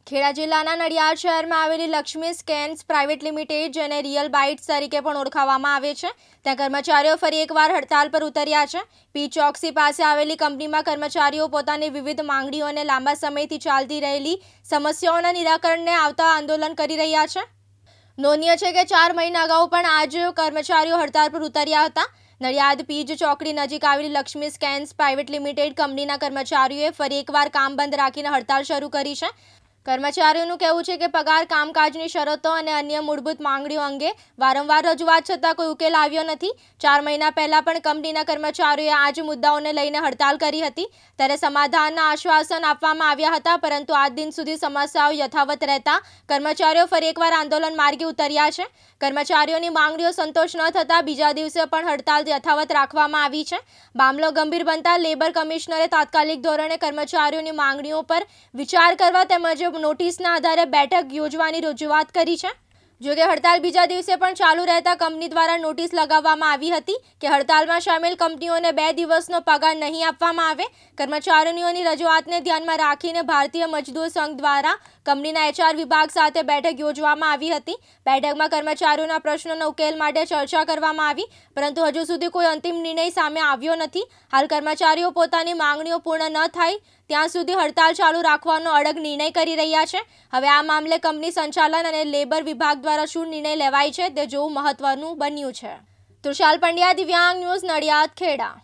ખેડા જિલ્લાના નડિયાદ શહેરમાં આવેલી લક્ષ્મી સ્કેન્સ પ્રાઇવેટ લિમિટેડ, જેને રિયલ બાઇટ્સ તરીકે પણ ઓળખાવવામાં આવે છે, ત્યાં કર્મચારીઓ ફરી એકવાર હડતાલ પર ઉતર્યા છે. પી ચોકસી પાસે આવેલી કંપનીમાં કર્મચારીઓ પોતાની વિવિધ માંગણીઓને લાંબા સમયથી ચાલતી રહેલી સમસ્યાઓના નિરાકરણને આવતા આંદોલન કરી રહ્યા છે. નોંધનીય છે કે 4 મહિના અગાઉ પણ આ જ કર્મચારીઓ હડતાલ પર ઉતર્યા હતા. નડિયાદ પીજ ચોકડી નજીક આવેલી લક્ષ્મી સ્કેન્સ પ્રાઇવેટ લિમિટેડ કંપનીના કર્મચારીઓએ ફરી એકવાર કામ બંધ રાખીને હડતાલ શરૂ કરી છે. કર્મચારીઓનું કહેવું છે કે પગાર, કામકાજની શરતો અને અન્ય મૂળભૂત માંગણીઓ અંગે વારંવાર રજૂઆત છતાં કોઈ ઉકેલ આવ્યો નથી. 4 મહિના પહેલા પણ કંપનીના કર્મચારીઓએ આ જ મુદ્દાઓને લઈને હડતાલ કરી હતી, ત્યારે સમાધાનના આશ્વાસન આપવામાં આવ્યા હતા, પરંતુ આજ દિન સુધી સમસ્યાઓ યથાવત રહેતા કર્મચારીઓ ફરી એકવાર આંદોલન માર્ગે ઉતર્યા છે. કર્મચારીઓની માંગણીઓ સંતોષ ન થતાં બીજા દિવસે પણ હડતાલ યથાવત રાખવામાં આવી છે. મામલો ગંભીર બનતા લેબર કમિશનરે તાત્કાલિક ધોરણે કર્મચારીઓની માંગણીઓ પર વિચાર કરવા તેમજ નોટિસના આધારે બેઠક યોજવાની રજૂઆત કરી છે. જોકે હડતાલ બીજા દિવસે પણ ચાલુ રહેતા કંપની દ્વારા નોટિસ લગાવવામાં આવી હતી કે હડતાલમાં સામેલ કંપનીઓને 2 દિવસનો પગાર નહીં આપવામાં આવે. કર્મચારીઓની રજૂઆતને ધ્યાનમાં રાખીને ભારતીય મજદૂર સંઘ દ્વારા કંપનીના HR વિભાગ સાથે બેઠક યોજવામાં આવી હતી. બેઠકમાં કર્મચારીઓના પ્રશ્નોના ઉકેલ માટે ચર્ચા કરવામાં આવી, પરંતુ હજુ સુધી કોઈ અંતિમ નિર્ણય સામે આવ્યો નથી. હાલ કર્મચારીઓ પોતાની માંગણીઓ પૂર્ણ ન થાય ત્યાં સુધી હડતાલ ચાલુ રાખવાનો અડગ નિર્ણય કરી રહ્યા છે. હવે આ મામલે કંપની સંચાલન અને લેબર વિભાગ દ્વારા શું નિર્ણય લેવાય છે તે જોવું મહત્વનું બન્યું છે. તુષાર પંડ્યા, દિવ્યાંગ ન્યૂઝ, નડિયાદ, ખેડા.